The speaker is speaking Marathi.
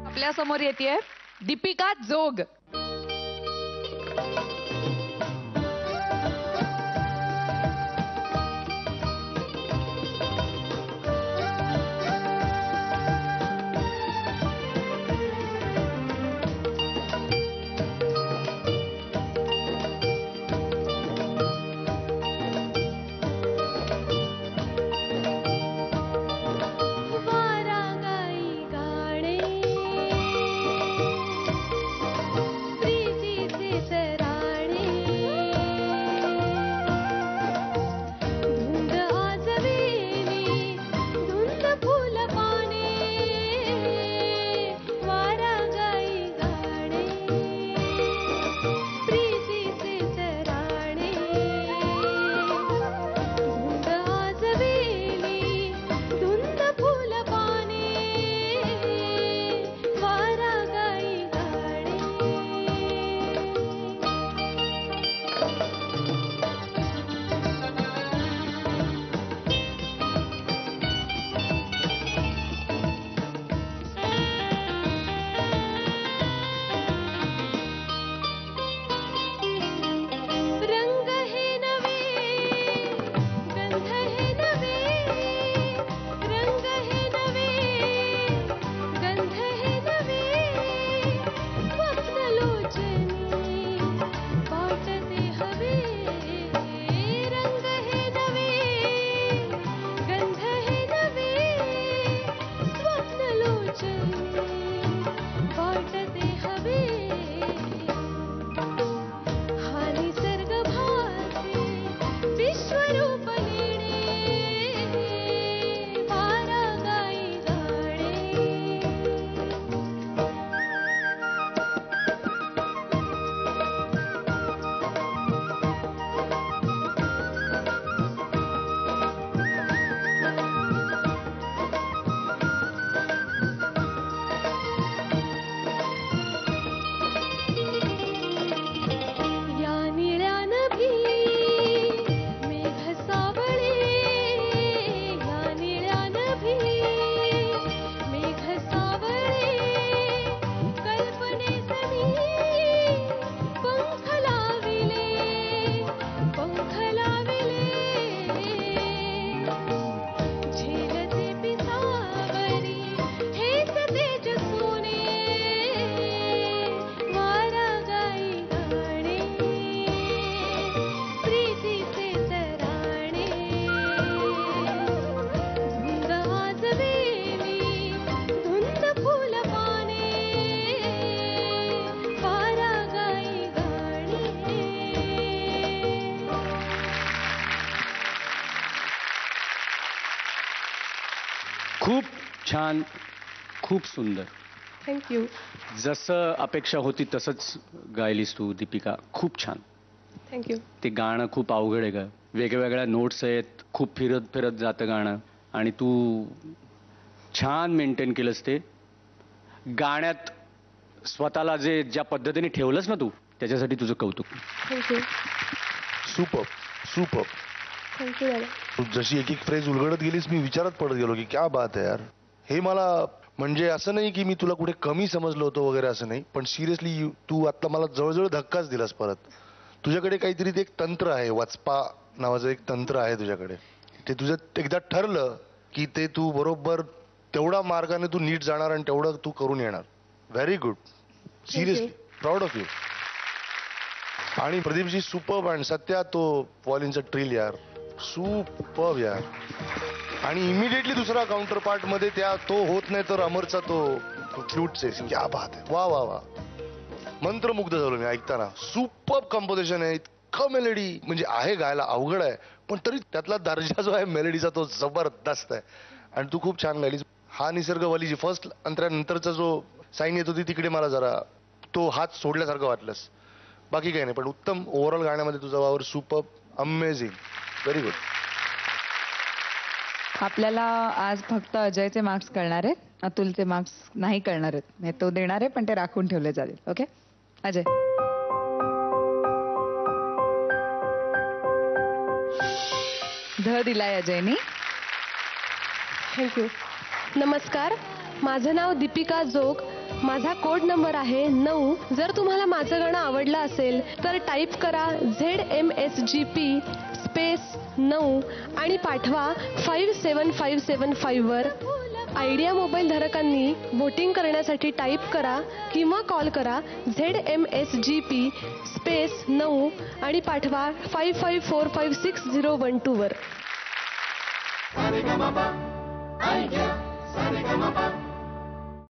आपल्या समोर येते दीपिका जोग. खूप छान, खूप सुंदर. थँक्यू. जसं अपेक्षा होती तसंच गायलीस तू दीपिका. खूप छान. थँक्यू. ते गाणं खूप अवघड आहे का, वेगवेगळ्या नोट्स आहेत, खूप फिरत फिरत जातं गाणं आणि तू छान मेंटेन केलंस ते गाण्यात. स्वतःला ज्या पद्धतीने ठेवलंस ना तू, त्याच्यासाठी तुझं कौतुक. थँक्यू. Super super. थँक्यू दादा. तू जशी एक एक फ्रेज उलगडत गेलीस मी विचारत पडत गेलो की क्या बात आहे यार. हे मला म्हणजे असं नाही की मी तुला कुठे कमी समजलो होतो वगैरे असं नाही, पण सिरियसली तू आता मला जवळजवळ धक्काच दिलास परत. तुझ्याकडे काहीतरी ते एक तंत्र आहे, वचपा नावाचं एक तंत्र आहे तुझ्याकडे. ते तुझं एकदा ठरलं की ते तू बरोबर तेवढा मार्गाने तू नीट जाणार आणि तेवढं तू करून येणार. Very good. Seriously proud of you. आणि प्रदीपजी सुपर्ब. आणि सत्या तो वॉलिनचा ट्रिल यार सुपर्ब यार. आणि इमिडिएटली दुसरा काउंटर पार्ट मध्ये त्या तो होत नाही तर अमरचा तो फ्लूटचे क्या बात आहे. वा वा वा. मंत्रमुग्ध झालो मी ऐकताना. सुपर्ब कंपोजिशन आहे. इतकं मेलेडी म्हणजे आहे, गायला अवघड आहे पण तरी त्यातला दर्जा जो आहे मेलेडीचा तो जबरदस्त आहे. आणि तू खूप छान गायलीस. हा निसर्ग वलीची फर्स्ट अंतरानंतरचा जो साईन येत होती तिकडे मला जरा तो हात सोडल्यासारखं वाटलंस. बाकी काही नाही पण उत्तम. ओव्हरऑल गाण्यामध्ये तुझा वावर सुपर्ब. अमेझिंग. Very good. आपल्याला आज फक्त अजयचे मार्क्स कळणार आहेत, अतुलचे मार्क्स नाही कळणार आहेत. तो देणार आहे पण ते राखून ठेवले जातील. ओके अजय. ध दिलाय अजयनी. थँक्यू. नमस्कार, माझं नाव दीपिका जोग. माझा कोड नंबर आहे 9. जर तुम्हाला माझं गाणं आवडलं असेल तर टाईप करा ZMSGP स्पेस 9 आणि पाठवा 57575 वर. आयडिया मोबाईल धारकांनी वोटिंग करण्यासाठी टाईप करा किंवा कॉल करा ZMSGP स्पेस 9 आणि पाठवा 55456012 वर.